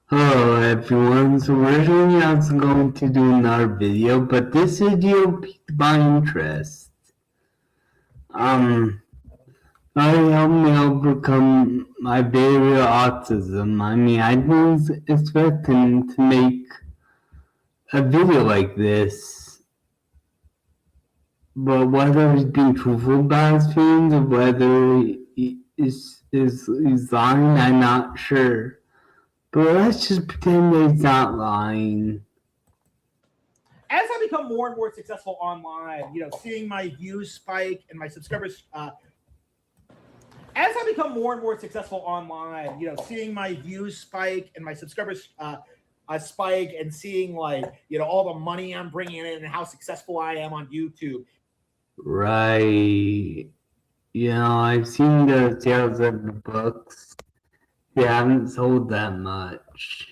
Hello everyone, so originally I was going to do another video, but this video piqued my interest. Um, I helped me overcome my barrier autism. I didn't expect him to make a video like this, but whether he's being truthful about his feelings or whether he's lying, I'm not sure. But let's just pretend that he's not lying. As I become more and more successful online, seeing my views spike and my subscribers. As I become more and more successful online, seeing my views spike and my subscribers spike, and seeing all the money I'm bringing in and how successful I am on YouTube. Right. I've seen the sales of the books. They haven't sold that much.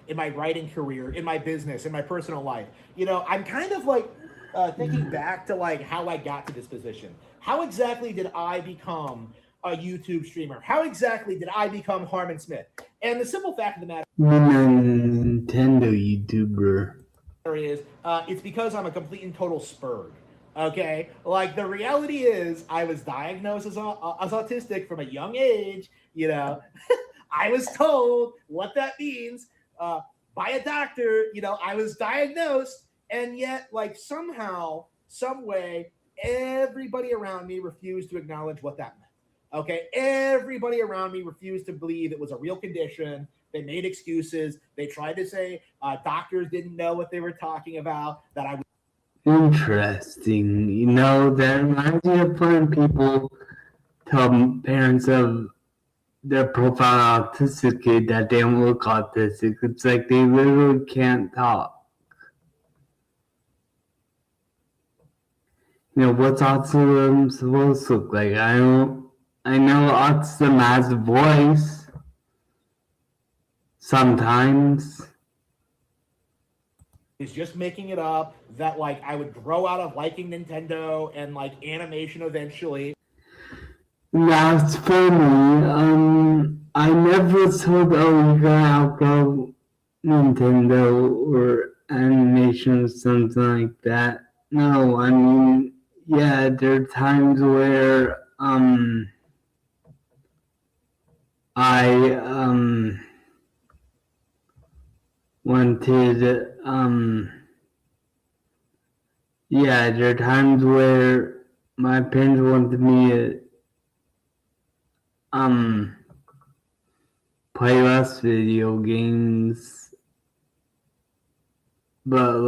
In my writing career, in my business, in my personal life, I'm kind of thinking back to how I got to this position. How exactly did I become a YouTube streamer? How exactly did I become Harmon Smith? And the simple fact of the matter Nintendo YouTuber is it's because I'm a complete and total spurg. Okay, the reality is I was diagnosed as autistic from a young age. I was told what that means by a doctor. I was diagnosed, and yet somehow, some way, everybody around me refused to acknowledge what that meant. Okay, everybody around me refused to believe it was a real condition. They made excuses. They tried to say doctors didn't know what they were talking about, that I was interesting. That reminds me of when people tell parents of their profile autistic kid that they don't look autistic. It's like they literally can't talk. What's autism supposed to look like? I know autism has a voice. Sometimes. is just making it up, that I would grow out of liking Nintendo and animation eventually. That's funny. I never thought, oh, you gotta outgrow Nintendo or animation or something like that. No, yeah, there are times where I wanted yeah, there are times where my parents wanted me to play less video games, but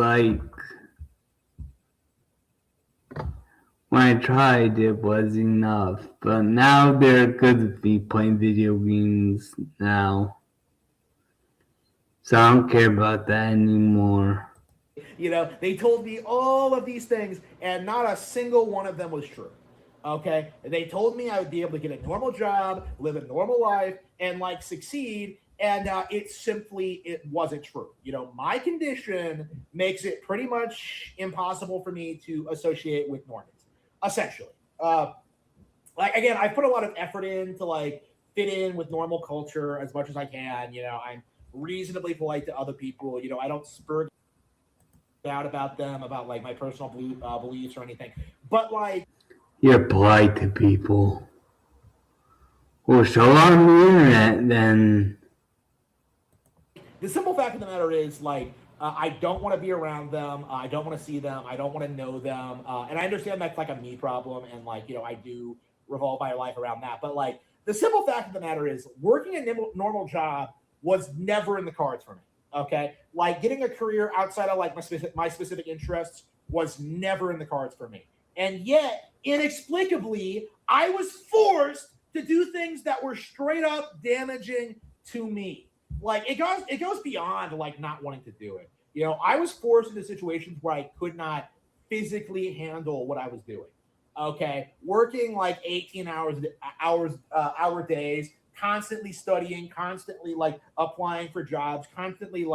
when I tried, it was enough. But now they're good with me playing video games now, so I don't care about that anymore. They told me all of these things, and not a single one of them was true. Okay, they told me I would be able to get a normal job, live a normal life, and succeed. And it wasn't true. My condition makes it pretty much impossible for me to associate with Normans, essentially. Again, I put a lot of effort in to fit in with normal culture as much as I can. I'm reasonably polite to other people. I don't spur out about them, about my personal beliefs or anything. But you're polite to people. Well, so on the internet, then. The simple fact of the matter is, I don't want to be around them. I don't want to see them. I don't want to know them. And I understand that's a me problem, and I do revolve my life around that. But the simple fact of the matter is, working a normal job was never in the cards for me. Okay, getting a career outside of my specific interests was never in the cards for me. And yet, inexplicably, I was forced to do things that were straight up damaging to me. It goes beyond not wanting to do it. I was forced into situations where I could not physically handle what I was doing. Okay, working 18 hour days, constantly studying, constantly applying for jobs, constantly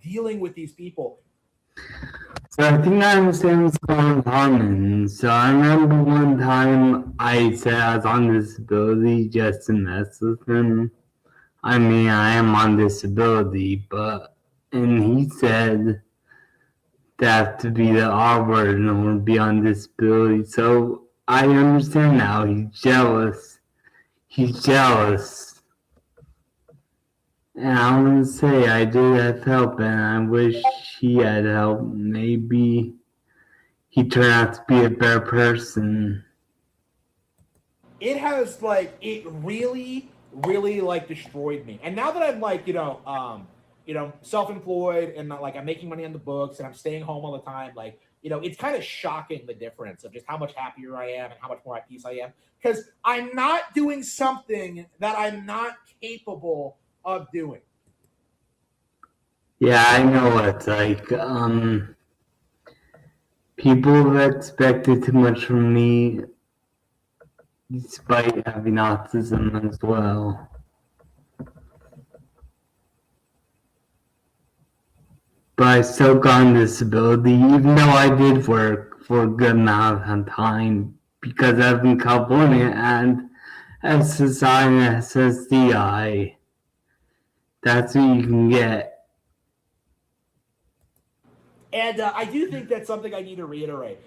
dealing with these people. So I think I understand what's going on. So I remember one time I said I was on disability just to mess with him. I mean, I am on disability, but and he said that to be the R word and I would be on disability. So I understand now. He's jealous. He's jealous. And I want to say I did have help, and I wish he had help. Maybe he turned out to be a better person. It has like it really like destroyed me. And now that I'm like self-employed and like I'm making money on the books and I'm staying home all the time, like it's kind of shocking the difference of just how much happier I am and how much more at peace I am because I'm not doing something that I'm not capable of doing. Yeah, I know what it's like. People have expected too much from me despite having autism as well. But I still got on disability, even though I did work for a good amount of time because I live in California and SSI and SSDI. That's what you can get. And I do think that's something I need to reiterate.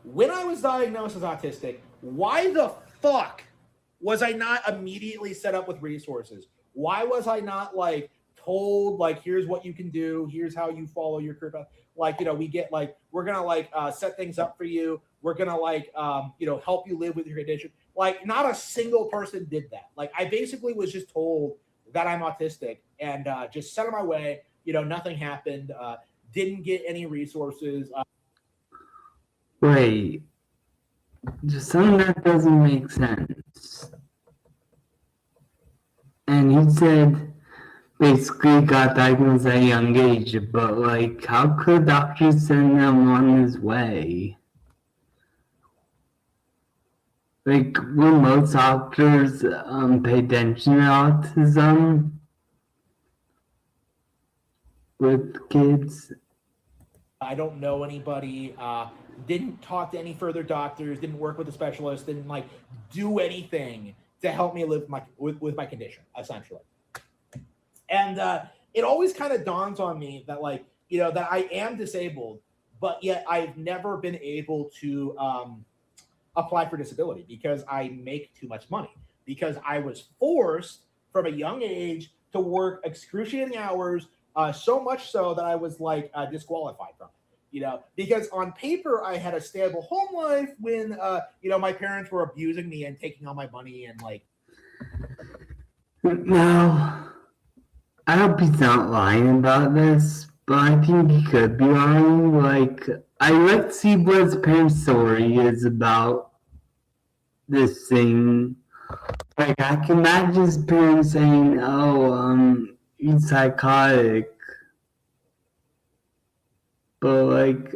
When I was diagnosed as autistic, why the fuck was I not immediately set up with resources? Why was I not like told like here's what you can do, here's how you follow your career path? Like we get like we're gonna like set things up for you. We're gonna like help you live with your condition. Like not a single person did that. Like I basically was just told that I'm autistic and just set on my way. Nothing happened. Didn't get any resources. Wait, just something that doesn't make sense. And he said basically got diagnosed at a young age, but like, how could doctors send him on his way? Like, will most doctors pay attention to autism with kids? I don't know anybody. Didn't talk to any further doctors. Didn't work with a specialist. Didn't like do anything to help me live with my condition, essentially. And it always kind of dawns on me that like that I am disabled, but yet I've never been able to apply for disability because I make too much money. Because I was forced from a young age to work excruciating hours, so much so that I was like disqualified from it. Because on paper I had a stable home life when my parents were abusing me and taking all my money and like. Now, I hope he's not lying about this, but I think he could be lying. Like, I like to see what his parents' story is about this thing. Like, I can imagine his parents saying, "Oh, he's psychotic," but like,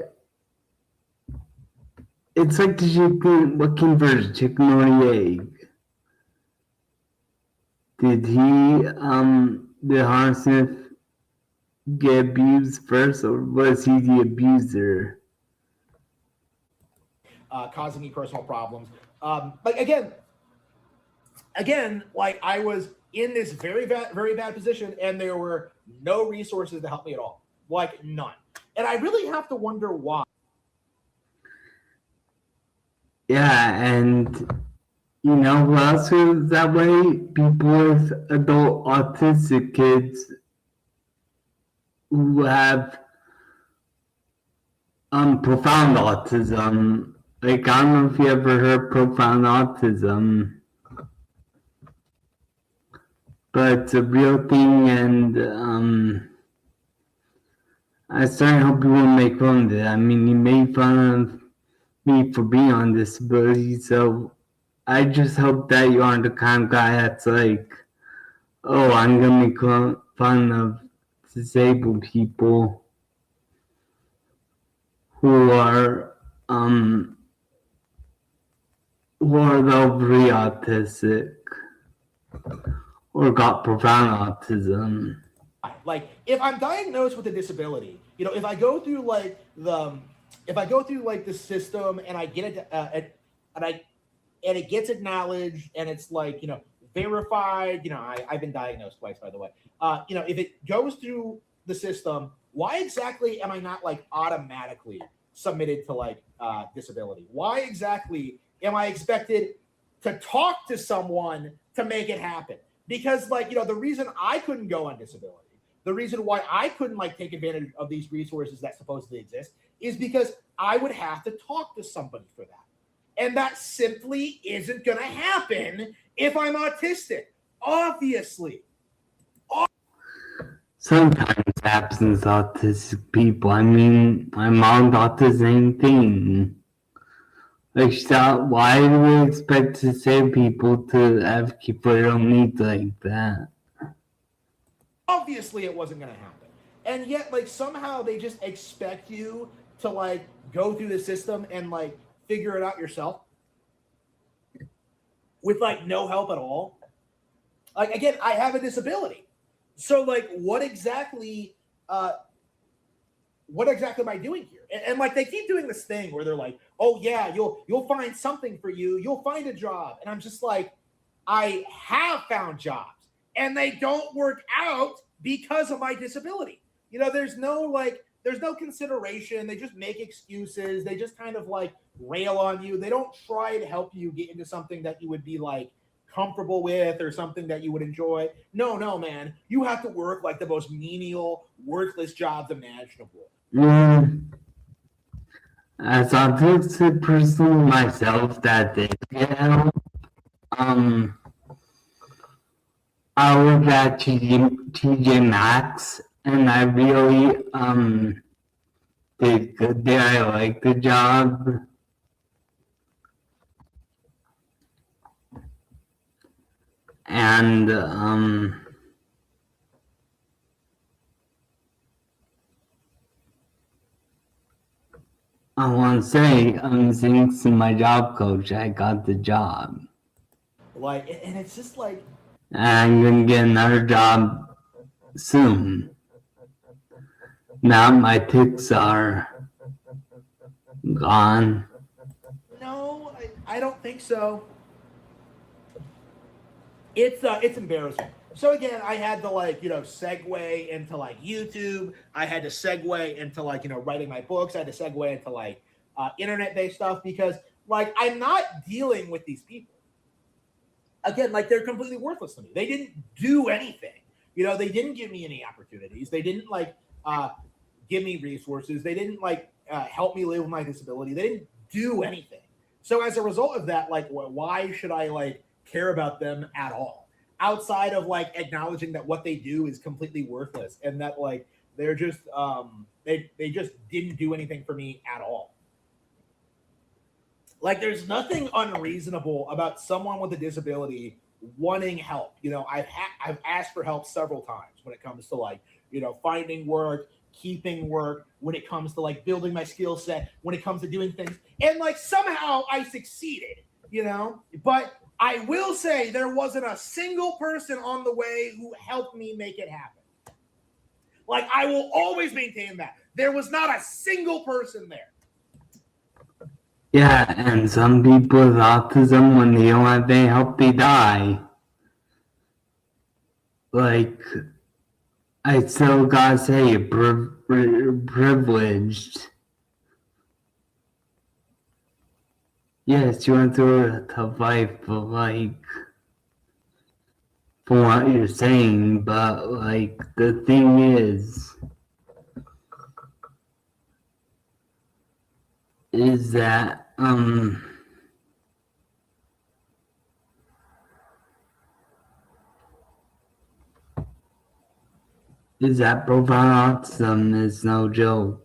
it's like the chicken. What came first, chicken or the egg? Did Harsmith get abused first, or was he the abuser? Causing me personal problems. Like again, like I was in this very bad position, and there were no resources to help me at all, like none. And I really have to wonder why. Yeah, and who else is that way? People with adult autistic kids who have profound autism. Like, I don't know if you ever heard profound autism, but it's a real thing, and I certainly hope you won't make fun of it. I mean, you made fun of me for being on disability, so I just hope that you aren't the kind of guy that's like, oh, I'm gonna make fun of disabled people who are overly autistic or got profound autism. Like if I'm diagnosed with a disability if I go through like the system and I get it and I and it gets acknowledged and it's like verified. I've been diagnosed twice, by the way. If it goes through the system, why exactly am I not like automatically submitted to like disability? Why exactly am I expected to talk to someone to make it happen? Because like the reason I couldn't go on disability, the reason why I couldn't like take advantage of these resources that supposedly exist is because I would have to talk to somebody for that. And that simply isn't going to happen if I'm autistic. Obviously. Sometimes happens to autistic people. I mean, my mom thought the same thing. Like, why do we expect to say people to advocate for their own needs like that? Obviously, it wasn't going to happen. And yet, like, somehow they just expect you to, like, go through the system and, like, figure it out yourself with, like, no help at all. Like, again, I have a disability. So, like, what exactly am I doing here? And like, they keep doing this thing where they're like, oh, yeah, you'll find something for you. You'll find a job. And I'm just like, I have found jobs and they don't work out because of my disability. There's no consideration. They just make excuses. They just kind of like rail on you. They don't try to help you get into something that you would be like comfortable with or something that you would enjoy. No, man. You have to work like the most menial, worthless jobs imaginable. As an autistic person myself that did get help, I work at TJ Maxx, and I really did good there. I like the job. And I want to say, thanks to my job coach, I got the job. Like, and it's just like, and I'm gonna get another job soon. Now my tics are gone. no, I don't think so. It's embarrassing. So again, I had to like segue into like YouTube. I had to segue into like writing my books. I had to segue into like internet based stuff because like I'm not dealing with these people. Again, like they're completely worthless to me. They didn't do anything. They didn't give me any opportunities. They didn't like give me resources. They didn't like help me live with my disability. They didn't do anything. So as a result of that, like, why should I like care about them at all? Outside of like acknowledging that what they do is completely worthless and that like they're just they just didn't do anything for me at all. Like there's nothing unreasonable about someone with a disability wanting help. I've asked for help several times when it comes to like finding work, keeping work, when it comes to like building my skill set, when it comes to doing things, and like somehow I succeeded. But I will say there wasn't a single person on the way who helped me make it happen. Like I will always maintain that there was not a single person there. Yeah, and some people with autism, when they don't have any help, they die. Like, I still gotta say, privileged. Yes, you went through a tough life, but like, from what you're saying, but like, the thing is that, profound autism is no joke.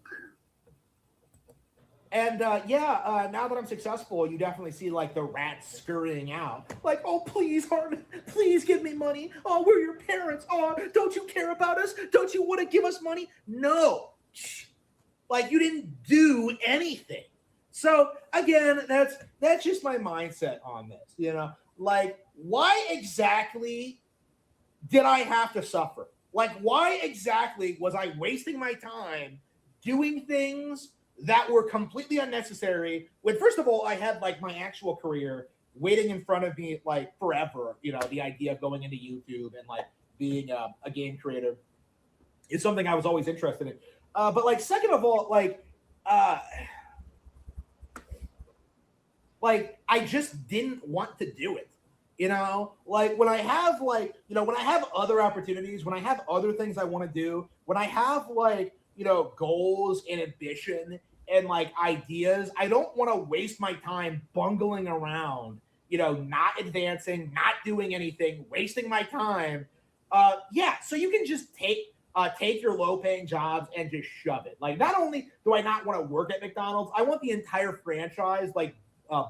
And now that I'm successful, you definitely see like the rats scurrying out. Like, oh, please, Harmon, please give me money. Oh, we're your parents. Oh, don't you care about us? Don't you want to give us money? No. Like, you didn't do anything. So, again, that's just my mindset on this, Like, why exactly did I have to suffer? Like, why exactly was I wasting my time doing things that were completely unnecessary. When first of all, I had like my actual career waiting in front of me like forever. You know, the idea of going into YouTube and like being a game creator is something I was always interested in. But like, second of all, uh, like I just didn't want to do it. You know, like when I have like, you know, when I have other opportunities, when I have other things I want to do, when I have like, you know, goals and ambition and like ideas, I don't want to waste my time bungling around, you know, not advancing, not doing anything, wasting my time. Yeah, so you can just take your low paying jobs and just shove it. Like, not only do I not want to work at McDonald's, I want the entire franchise like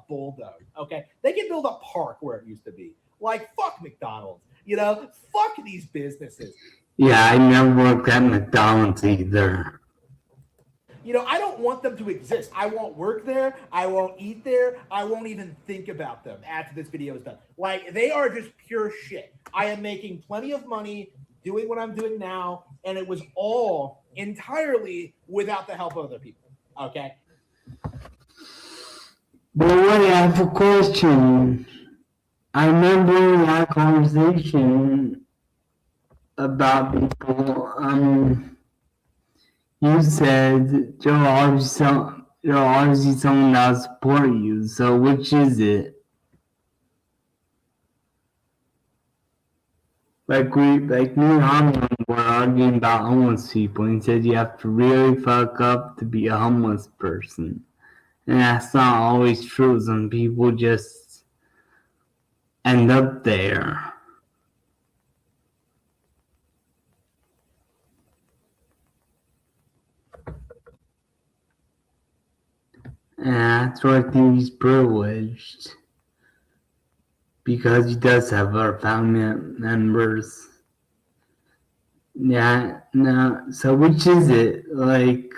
bulldog. Okay, they can build a park where it used to be. Like, fuck McDonald's. You know, fuck these businesses. Yeah, I never worked at McDonald's either. You know, I don't want them to exist. I won't work there. I won't eat there. I won't even think about them after this video is done. Like, they are just pure shit. I am making plenty of money doing what I'm doing now, and it was all entirely without the help of other people. Okay? But wait, I have a question. I remember that conversation about people. You said you're obviously someone that'll support you. So which is it? Like me and Hamlin were arguing about homeless people, and he said you have to really fuck up to be a homeless person. And that's not always true. Some people just end up there. And that's why I think he's privileged. Because he does have our family members. Yeah, no, so which is it? Like,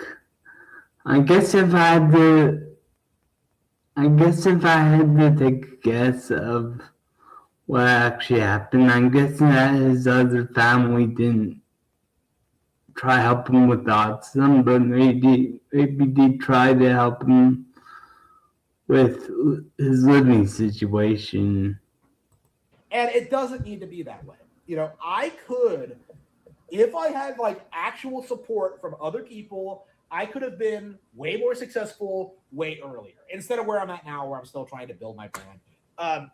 I guess if I had to take a guess of what actually happened, I'm guessing that his other family didn't try help him with autism, but maybe they tried to help him with his living situation. And it doesn't need to be that way. You know, I could, if I had like actual support from other people, I could have been way more successful way earlier instead of where I'm at now, where I'm still trying to build my brand.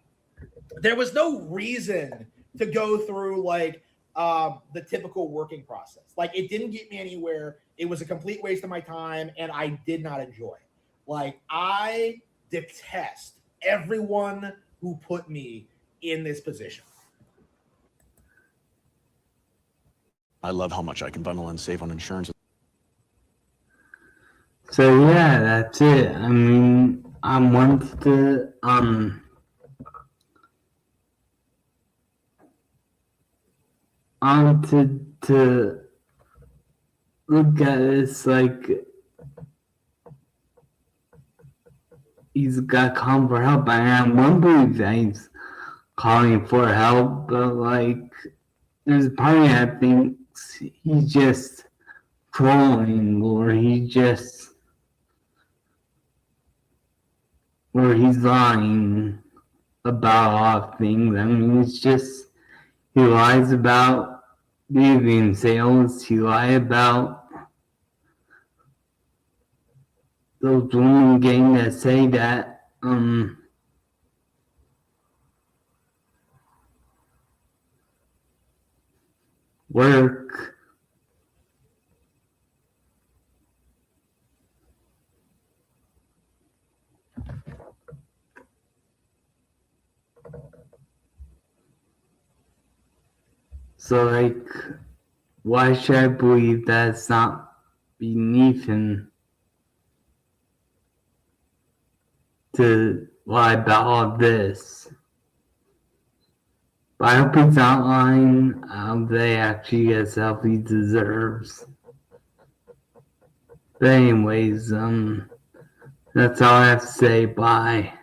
There was no reason to go through like the typical working process. Like, it didn't get me anywhere. It was a complete waste of my time, and I did not enjoy it. Like, I detest everyone who put me in this position. I love how much I can bundle and save on insurance. So yeah, that's it. I mean, I wanted to to look at this like he's got calling for help. I won't believe that he's calling for help, but like there's a part of me that thinks he's just trolling, or he's lying about a lot of things. I mean, it's just he lies about video game sales. He lied about those women game that say that work. So like, why should I believe that it's not beneath him to lie about all this? But I hope he's not lying. They actually get help he deserves. But anyways, that's all I have to say. Bye.